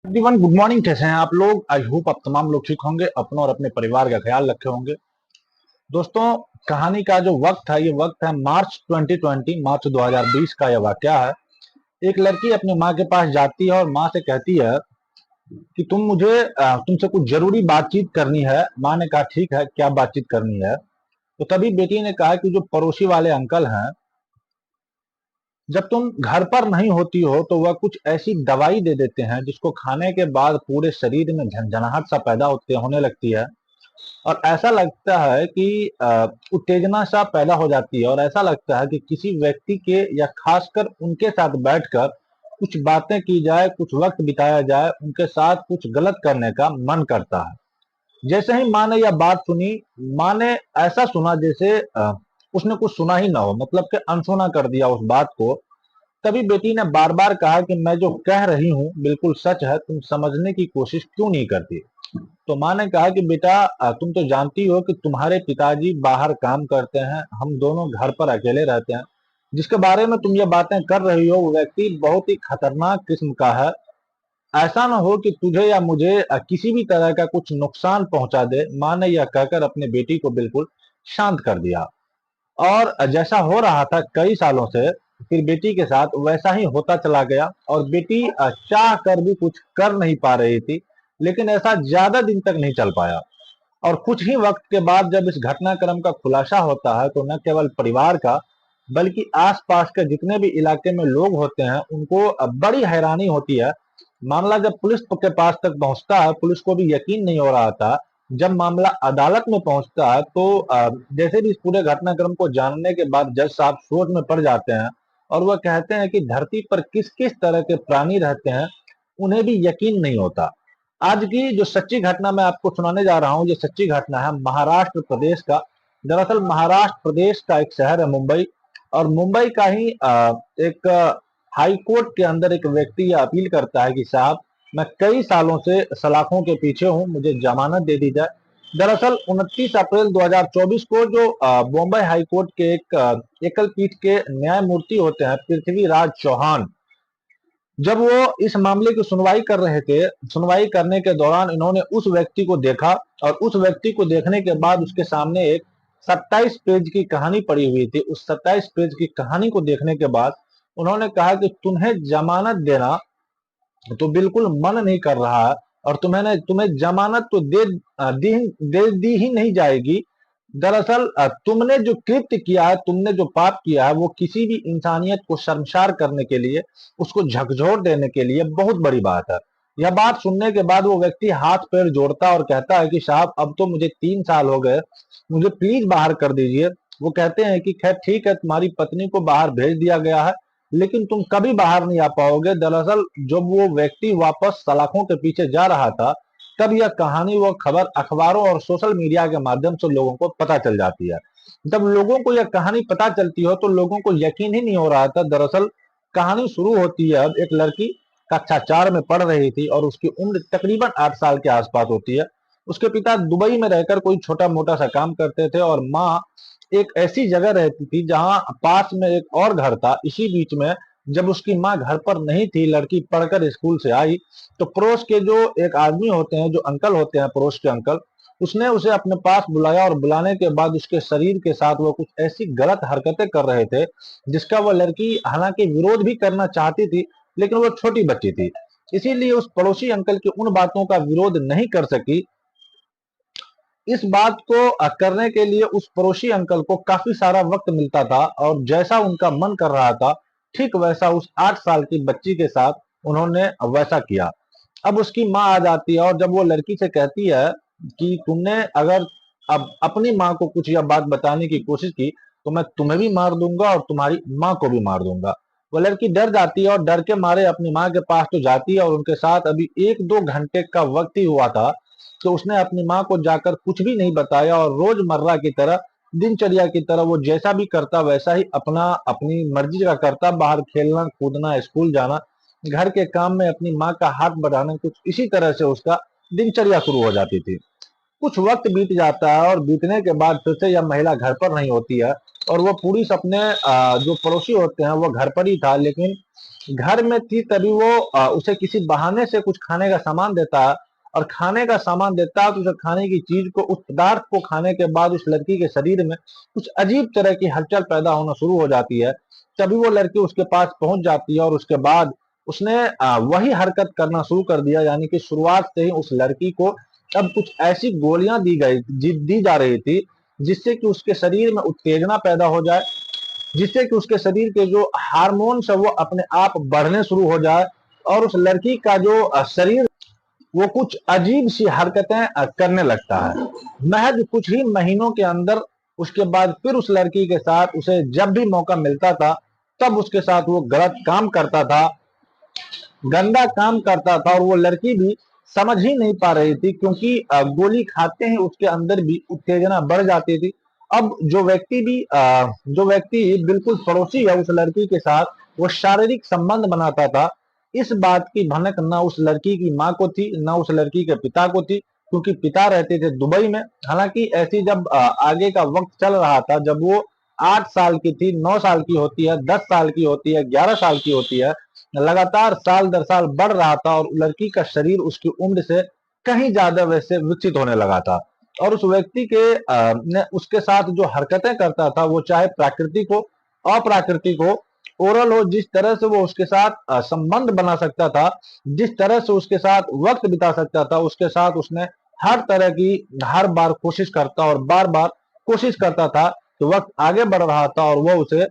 Everyone good morning. कैसे हैं आप लोग? आई होप आप तमाम लोग ठीक होंगे, अपनों और अपने परिवार का ख्याल रखे होंगे। दोस्तों, कहानी का जो वक्त है, ये वक्त है मार्च 2020, मार्च 2020 का यह वाकया है। एक लड़की अपनी माँ के पास जाती है और माँ से कहती है कि तुमसे कुछ जरूरी बातचीत करनी है। माँ ने कहा ठीक है, क्या बातचीत करनी है? तो तभी बेटी ने कहा कि जो पड़ोसी वाले अंकल हैं, जब तुम घर पर नहीं होती हो तो वह कुछ ऐसी दवाई दे देते हैं जिसको खाने के बाद पूरे शरीर में झंझनाहट सा पैदा होने लगती है। और ऐसा लगता है कि उत्तेजना सा पैदा हो जाती है और ऐसा लगता है कि किसी व्यक्ति के या खासकर उनके साथ बैठकर कुछ बातें की जाए, कुछ वक्त बिताया जाए, उनके साथ कुछ गलत करने का मन करता है। जैसे ही माँ ने यह बात सुनी, माँ ने ऐसा सुना जैसे उसने कुछ सुना ही ना हो, मतलब कि अनसुना कर दिया उस बात को। तभी बेटी ने बार बार कहा कि मैं जो कह रही हूँ बिल्कुल सच है, तुम समझने की कोशिश क्यों नहीं करती? तो माँ ने कहा कि बेटा, तुम तो जानती हो कि तुम्हारे पिताजी बाहर काम करते हैं, हम दोनों घर पर अकेले रहते हैं। जिसके बारे में तुम ये बातें कर रही हो वो व्यक्ति बहुत ही खतरनाक किस्म का है। ऐसा ना हो कि तुझे या मुझे किसी भी तरह का कुछ नुकसान पहुंचा दे। माँ ने यह कहकर अपने बेटी को बिल्कुल शांत कर दिया। और जैसा हो रहा था कई सालों से, फिर बेटी के साथ वैसा ही होता चला गया और बेटी चाह कर भी कुछ कर नहीं पा रही थी। लेकिन ऐसा ज्यादा दिन तक नहीं चल पाया और कुछ ही वक्त के बाद जब इस घटनाक्रम का खुलासा होता है तो न केवल परिवार का बल्कि आसपास के जितने भी इलाके में लोग होते हैं उनको बड़ी हैरानी होती है। मामला जब पुलिस के पास तक पहुंचता है, पुलिस को भी यकीन नहीं हो रहा था। जब मामला अदालत में पहुंचता है तो जैसे भी इस पूरे घटनाक्रम को जानने के बाद जज साहब सोच में पड़ जाते हैं और वह कहते हैं कि धरती पर किस किस तरह के प्राणी रहते हैं, उन्हें भी यकीन नहीं होता। आज की जो सच्ची घटना मैं आपको सुनाने जा रहा हूँ, ये सच्ची घटना है महाराष्ट्र प्रदेश का। दरअसल महाराष्ट्र प्रदेश का एक शहर है मुंबई, और मुंबई का ही एक हाई कोर्ट के अंदर एक व्यक्ति यह अपील करता है कि साहब, मैं कई सालों से सलाखों के पीछे हूँ, मुझे जमानत दे दी जाए। दरअसल 29 अप्रैल 2024 को जो बॉम्बे हाई कोर्ट के एक एकल पीठ के न्यायमूर्ति होते हैं पृथ्वीराज चौहान, जब वो इस मामले की सुनवाई कर रहे थे, सुनवाई करने के दौरान इन्होंने उस व्यक्ति को देखा और उस व्यक्ति को देखने के बाद उसके सामने एक 27 पेज की कहानी पड़ी हुई थी। उस 27 पेज की कहानी को देखने के बाद उन्होंने कहा कि तुम्हें जमानत देना तो बिल्कुल मन नहीं कर रहा है और तुम्हें जमानत तो दे दी ही नहीं जाएगी। दरअसल तुमने जो कृत्य किया है, तुमने जो पाप किया है, वो किसी भी इंसानियत को शर्मसार करने के लिए, उसको झकझोर देने के लिए बहुत बड़ी बात है। यह बात सुनने के बाद वो व्यक्ति हाथ पैर जोड़ता और कहता है कि साहब, अब तो मुझे 3 साल हो गए, मुझे प्लीज बाहर कर दीजिए। वो कहते हैं कि खैर ठीक है, तुम्हारी पत्नी को बाहर भेज दिया गया है, लेकिन तुम कभी बाहर नहीं आ पाओगे। दरअसल जब वो व्यक्ति वापस सलाखों के पीछे जा रहा था, तब यह कहानी व खबर अखबारों और सोशल मीडिया के माध्यम से लोगों को पता चल जाती है। जब लोगों को यह कहानी पता चलती हो तो लोगों को यकीन ही नहीं हो रहा था। दरअसल कहानी शुरू होती है, अब एक लड़की कक्षा 4 में पढ़ रही थी और उसकी उम्र तकरीबन 8 साल के आसपास होती है। उसके पिता दुबई में रहकर कोई छोटा मोटा सा काम करते थे और माँ एक ऐसी जगह रहती थी जहां पास में एक और घर था। इसी बीच में जब उसकी माँ घर पर नहीं थी, लड़की पढ़कर स्कूल से आई, तो पड़ोस के जो एक आदमी होते हैं, जो अंकल होते हैं, पड़ोस के अंकल, उसने उसे अपने पास बुलाया और बुलाने के बाद उसके शरीर के साथ वो कुछ ऐसी गलत हरकतें कर रहे थे जिसका वो लड़की हालांकि विरोध भी करना चाहती थी, लेकिन वो छोटी बच्ची थी, इसीलिए उस पड़ोसी अंकल की उन बातों का विरोध नहीं कर सकी। इस बात को करने के लिए उस पड़ोसी अंकल को काफी सारा वक्त मिलता था और जैसा उनका मन कर रहा था, ठीक वैसा उस 8 साल की बच्ची के साथ उन्होंने वैसा किया। अब उसकी माँ आ जाती है और जब वो लड़की से कहती है कि तुमने अगर अब अपनी माँ को कुछ यह बात बताने की कोशिश की तो मैं तुम्हें भी मार दूंगा और तुम्हारी माँ को भी मार दूंगा। वो लड़की डर जाती है और डर के मारे अपनी माँ के पास तो जाती है और उनके साथ अभी 1-2 घंटे का वक्त ही हुआ था, तो उसने अपनी माँ को जाकर कुछ भी नहीं बताया और रोजमर्रा की तरह, दिनचर्या की तरह वो जैसा भी करता वैसा ही अपना अपनी मर्जी का करता, बाहर खेलना कूदना, स्कूल जाना, घर के काम में अपनी माँ का हाथ बढ़ाना, कुछ इसी तरह से उसका दिनचर्या शुरू हो जाती थी। कुछ वक्त बीत जाता है और बीतने के बाद फिर से यह महिला घर पर नहीं होती है और वो पुलिस अपने जो पड़ोसी होते हैं वो घर पर ही था, लेकिन घर में थी तभी वो उसे किसी बहाने से कुछ खाने का सामान देता है और खाने का सामान देता है तो उसे खाने की चीज को, उस पदार्थ को खाने के बाद उस लड़की के शरीर में कुछ अजीब तरह की हलचल पैदा होना शुरू हो जाती है। तभी वो लड़की उसके पास पहुंच जाती है और उसके बाद उसने वही हरकत करना शुरू कर दिया, यानी कि शुरुआत से ही उस लड़की को अब कुछ ऐसी गोलियां दी जा रही थी जिससे कि उसके शरीर में उत्तेजना पैदा हो जाए, जिससे कि उसके शरीर के जो हार्मोन्स है वो अपने आप बढ़ने शुरू हो जाए और उस लड़की का जो शरीर वो कुछ अजीब सी हरकतें करने लगता है। महज कुछ ही महीनों के अंदर उसके बाद फिर उस लड़की के साथ उसे जब भी मौका मिलता था तब उसके साथ वो गलत काम करता था, गंदा काम करता था और वो लड़की भी समझ ही नहीं पा रही थी क्योंकि गोली खाते ही उसके अंदर भी उत्तेजना बढ़ जाती थी। अब जो व्यक्ति बिल्कुल पड़ोसी है उस लड़की के साथ वो शारीरिक संबंध बनाता था, इस बात की भनक ना उस लड़की की माँ को थी ना उस लड़की के पिता को थी, क्योंकि पिता रहते थे दुबई में। हालांकि ऐसी जब आगे का वक्त चल रहा था, जब वो 8 साल की थी, 9 साल की होती है, 10 साल की होती है, 11 साल की होती है, लगातार साल दर साल बढ़ रहा था और लड़की का शरीर उसकी उम्र से कहीं ज्यादा वैसे विकसित होने लगा था। और उस व्यक्ति के ने उसके साथ जो हरकतें करता था वो चाहे प्राकृतिक हो अप्राकृतिक हो, ओरल हो, जिस तरह से वो उसके साथ संबंध बना सकता था, जिस तरह से उसके साथ वक्त बिता सकता था, उसके साथ उसने हर तरह की हर बार कोशिश करता और बार बार कोशिश करता था। तो वक्त आगे बढ़ रहा था और वो उसे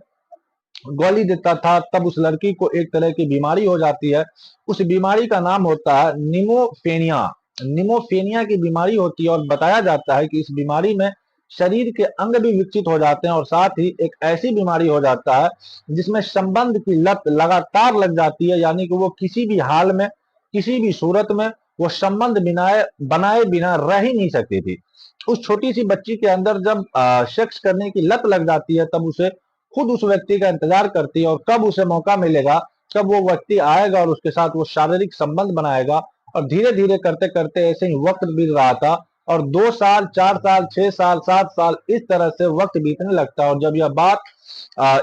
गोली देता था, तब उस लड़की को एक तरह की बीमारी हो जाती है। उस बीमारी का नाम होता है निमोफेनिया। निमोफेनिया की बीमारी होती है और बताया जाता है कि इस बीमारी में शरीर के अंग भी विकसित हो जाते हैं और साथ ही एक ऐसी बीमारी हो जाता है जिसमें संबंध की लत लगातार लग जाती है, यानी कि वो किसी भी हाल में, किसी भी सूरत में वो संबंध बनाए बिना रह ही नहीं सकती थी। उस छोटी सी बच्ची के अंदर जब सेक्स करने की लत लग जाती है तब उसे खुद उस व्यक्ति का इंतजार करती है और कब उसे मौका मिलेगा, कब वो व्यक्ति आएगा और उसके साथ वो शारीरिक संबंध बनाएगा। और धीरे धीरे करते करते ऐसे ही वक्त बीत रहा था और 2 साल, 4 साल, 6 साल, 7 साल इस तरह से वक्त बीतने लगता है। और जब यह बात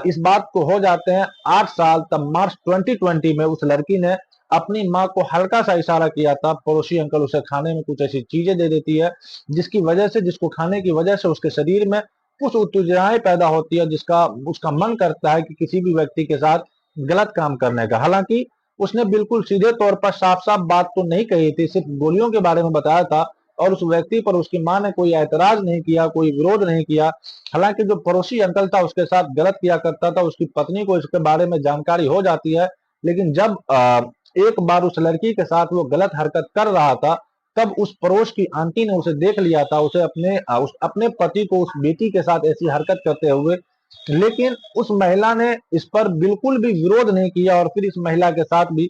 इस बात को हो जाते हैं 8 साल, तब मार्च 2020 में उस लड़की ने अपनी माँ को हल्का सा इशारा किया था। पड़ोसी अंकल उसे खाने में कुछ ऐसी चीजें दे देती है जिसकी वजह से, जिसको खाने की वजह से उसके शरीर में कुछ उत्तेजनाएं पैदा होती है जिसका उसका मन करता है कि किसी भी व्यक्ति के साथ गलत काम करने का। हालांकि उसने बिल्कुल सीधे तौर पर साफ साफ बात तो नहीं कही थी, सिर्फ गोलियों के बारे में बताया था और उस व्यक्ति पर उसकी मां ने कोई ऐतराज नहीं किया, कोई विरोध नहीं किया। हालांकि जो पड़ोसी अंकल था उसके साथ गलत किया करता था, उसकी पत्नी को इसके बारे में जानकारी हो जाती है। लेकिन जब एक बार उस लड़की के साथ वो गलत हरकत कर रहा था तब उस पड़ोस की आंटी ने उसे देख लिया था, उसे अपने पति को उस बेटी के साथ ऐसी हरकत करते हुए। लेकिन उस महिला ने इस पर बिल्कुल भी विरोध नहीं किया और फिर इस महिला के साथ भी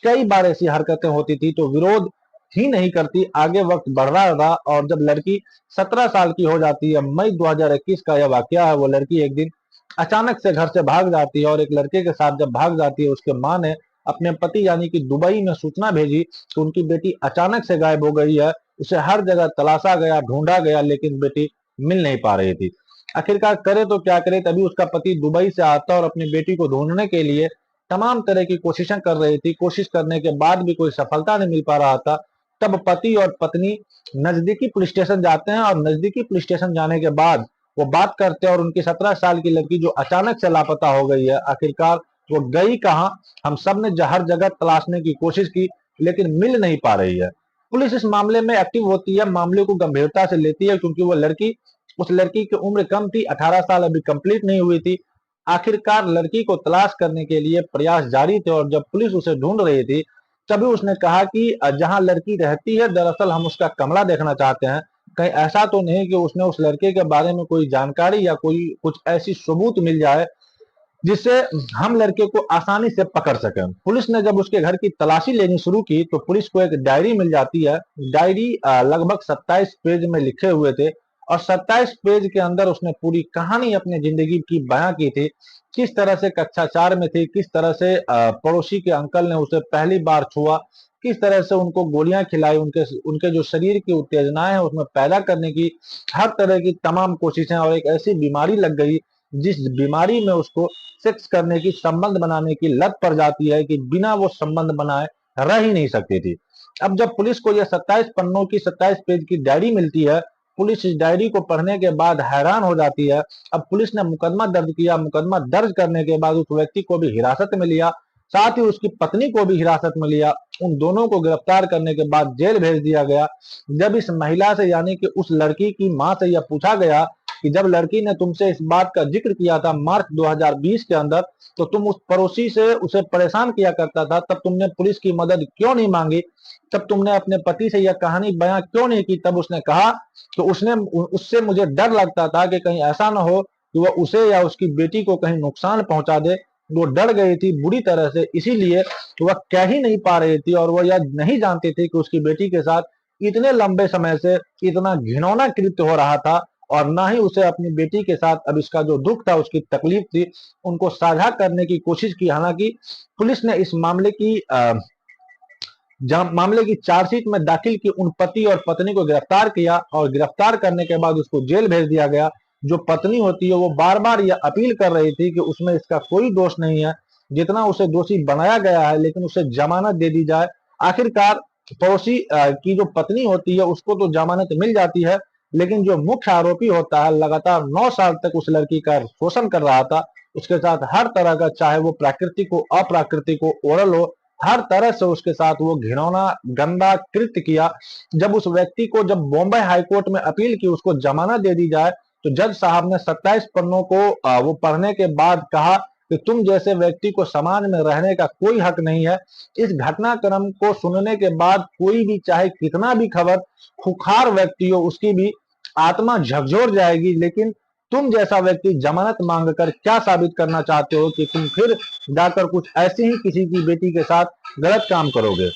कई बार ऐसी हरकतें होती थी तो विरोध ही नहीं करती, आगे वक्त बढ़ रहा था। और जब लड़की 17 साल की हो जाती है, मई 2021 का यह वाकया है, वो लड़की एक दिन अचानक से घर से भाग जाती है और एक लड़के के साथ जब भाग जाती है उसके माँ ने अपने पति यानी कि दुबई में सूचना भेजी कि उनकी बेटी अचानक से गायब हो गई है। उसे हर जगह तलाशा गया, ढूंढा गया, लेकिन बेटी मिल नहीं पा रही थी। आखिरकार करे तो क्या करे, तभी उसका पति दुबई से आता और अपनी बेटी को ढूंढने के लिए तमाम तरह की कोशिशें कर रही थी। कोशिश करने के बाद भी कोई सफलता नहीं मिल पा रहा था। तब पति और पत्नी नजदीकी पुलिस स्टेशन जाते हैं और नजदीकी पुलिस स्टेशन जाने के बाद वो बात करते हैं और उनकी 17 साल की लड़की जो अचानक से लापता हो गई है, आखिरकार वो गई कहाँ। हम सब ने हर जगह तलाशने की कोशिश की लेकिन मिल नहीं पा रही है। पुलिस इस मामले में एक्टिव होती है, मामले को गंभीरता से लेती है क्योंकि वो लड़की, उस लड़की की उम्र कम थी, 18 साल अभी कंप्लीट नहीं हुई थी। आखिरकार लड़की को तलाश करने के लिए प्रयास जारी थे और जब पुलिस उसे ढूंढ रही थी तभी उसने कहा कि जहां लड़की रहती है दरअसल हम उसका कमरा देखना चाहते हैं, कहीं ऐसा तो नहीं कि उसने उस लड़के के बारे में कोई जानकारी या कोई कुछ ऐसी सबूत मिल जाए जिससे हम लड़के को आसानी से पकड़ सकें। पुलिस ने जब उसके घर की तलाशी लेनी शुरू की तो पुलिस को एक डायरी मिल जाती है। डायरी लगभग 27 पेज में लिखे हुए थे और 27 पेज के अंदर उसने पूरी कहानी अपनी जिंदगी की बयां की थी। किस तरह से कक्षा 4 में थी, किस तरह से पड़ोसी के अंकल ने उसे पहली बार छुआ, किस तरह से उनको गोलियां खिलाई, उनके उनके जो शरीर की उत्तेजनाएं हैं उसमें पैदा करने की हर तरह की तमाम कोशिशें, और एक ऐसी बीमारी लग गई जिस बीमारी में उसको सेक्स करने की, संबंध बनाने की लत पड़ जाती है कि बिना वो संबंध बनाए रह ही नहीं सकती थी। अब जब पुलिस को यह 27 पन्नों की 27 पेज की डायरी मिलती है, पुलिस इस डायरी को पढ़ने के बाद हैरान हो जाती है। अब पुलिस ने मुकदमा दर्ज किया, मुकदमा दर्ज करने के बाद उस व्यक्ति को भी हिरासत में लिया, साथ ही उसकी पत्नी को भी हिरासत में लिया। उन दोनों को गिरफ्तार करने के बाद जेल भेज दिया गया। जब इस महिला से यानी कि उस लड़की की मां से यह पूछा गया कि जब लड़की ने तुमसे इस बात का जिक्र किया था मार्च 2020 के अंदर, तो तुम उस पड़ोसी से उसे परेशान किया करता था, तब तुमने पुलिस की मदद क्यों नहीं मांगी, तब तुमने अपने पति से यह कहानी बयां क्यों नहीं की। तब उसने कहा तो उससे मुझे डर लगता था कि कहीं ऐसा ना हो कि वह उसे या उसकी बेटी को कहीं नुकसान पहुंचा दे। वो डर गई थी बुरी तरह से, इसीलिए वह कह ही नहीं पा रही थी, और वह यह नहीं जानती थी कि उसकी बेटी के साथ इतने लंबे समय से इतना घिनौना कृत्य हो रहा था, और ना ही उसे अपनी बेटी के साथ अब इसका जो दुख था, उसकी तकलीफ थी, उनको साझा करने की कोशिश की। हालांकि पुलिस ने इस मामले की चार्जशीट में दाखिल की, उन पति और पत्नी को गिरफ्तार किया, और गिरफ्तार करने के बाद उसको जेल भेज दिया गया। जो पत्नी होती है वो बार बार यह अपील कर रही थी कि उसमें इसका कोई दोष नहीं है, जितना उसे दोषी बनाया गया है, लेकिन उसे जमानत दे दी जाए। आखिरकार पड़ोसी की जो पत्नी होती है उसको तो जमानत मिल जाती है, लेकिन जो मुख्य आरोपी होता है लगातार 9 साल तक उस लड़की का शोषण कर रहा था, उसके साथ हर तरह का, चाहे वो प्राकृतिक हो, अप्राकृतिक हो, ओरल हो, हर तरह से उसके साथ वो घिनौना गंदा कृत्य किया। जब उस व्यक्ति को, जब बॉम्बे हाईकोर्ट में अपील की उसको जमानत दे दी जाए, तो जज साहब ने 27 पन्नों को वो पढ़ने के बाद कहा कि तुम जैसे व्यक्ति को समाज में रहने का कोई हक नहीं है। इस घटनाक्रम को सुनने के बाद कोई भी, चाहे कितना भी खबर खुखार व्यक्ति हो, उसकी भी आत्मा झकझोर जाएगी। लेकिन तुम जैसा व्यक्ति जमानत मांगकर क्या साबित करना चाहते हो कि तुम फिर जाकर कुछ ऐसी ही किसी की बेटी के साथ गलत काम करोगे।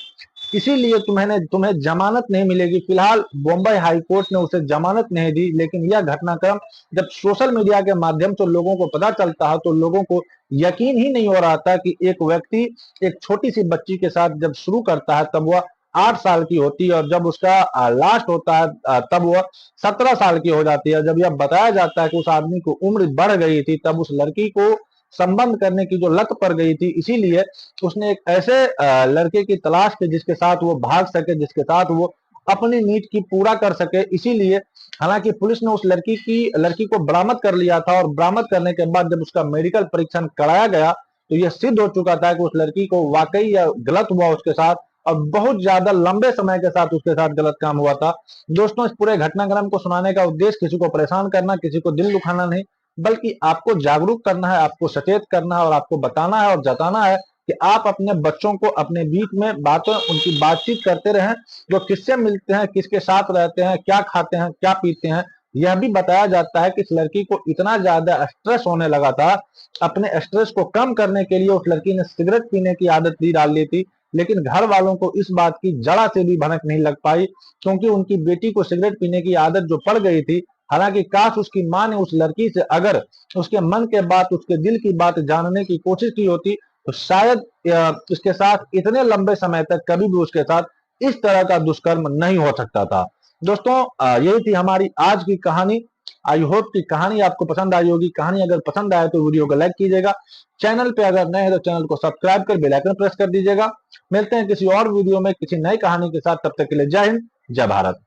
इसीलिए तुम्हें जमानत नहीं मिलेगी। फिलहाल बॉम्बे हाई कोर्ट ने उसे जमानत नहीं दी, लेकिन यह घटनाक्रम जब सोशल मीडिया के माध्यम से लोगों को पता चलता है, तो लोगों को यकीन ही नहीं हो रहा था कि एक व्यक्ति एक छोटी सी बच्ची के साथ जब शुरू करता है तब वह 8 साल की होती है, और जब उसका लास्ट होता है तब वह 17 साल की हो जाती है। जब यह बताया जाता है कि उस आदमी को उम्र बढ़ गई थी, तब उस लड़की को संबंध करने की जो लत पड़ गई थी, इसीलिए उसने एक ऐसे लड़के की तलाश की जिसके साथ वो भाग सके, जिसके साथ वो अपनी नीड की पूरा कर सके। इसीलिए हालांकि पुलिस ने उस लड़की को बरामद कर लिया था, और बरामद करने के बाद जब उसका मेडिकल परीक्षण कराया गया तो यह सिद्ध हो चुका था कि उस लड़की को वाकई या गलत हुआ उसके साथ, और बहुत ज्यादा लंबे समय के साथ उसके साथ गलत काम हुआ था। दोस्तों, इस पूरे घटनाक्रम को सुनाने का उद्देश्य किसी को परेशान करना, किसी को दिल दुखाना नहीं, बल्कि आपको जागरूक करना है, आपको सचेत करना है, और आपको बताना है और जताना है कि आप अपने बच्चों को अपने बीच में बातों, उनकी बातचीत करते रहें। जो किससे मिलते हैं, किसके साथ रहते हैं, क्या खाते हैं, क्या पीते हैं, यह भी बताया जाता है कि इस लड़की को इतना ज्यादा स्ट्रेस होने लगा था। अपने स्ट्रेस को कम करने के लिए उस लड़की ने सिगरेट पीने की आदत भी डाल ली थी, लेकिन घर वालों को इस बात की जरा से भी भनक नहीं लग पाई, क्योंकि उनकी बेटी को सिगरेट पीने की आदत जो पड़ गई थी, हालांकि काश उसकी मां ने उस लड़की से अगर उसके मन के बात, उसके दिल की बात जानने की कोशिश की होती, तो शायद उसके साथ इतने लंबे समय तक कभी भी उसके साथ इस तरह का दुष्कर्म नहीं हो सकता था। दोस्तों, यही थी हमारी आज की कहानी। आई होप कि कहानी आपको पसंद आई होगी। कहानी अगर पसंद आए तो वीडियो को लाइक कीजिएगा। चैनल पे अगर नए हैं तो चैनल को सब्सक्राइब कर बेल आइकन प्रेस कर दीजिएगा। मिलते हैं किसी और वीडियो में किसी नई कहानी के साथ, तब तक के लिए जय हिंद, जय भारत।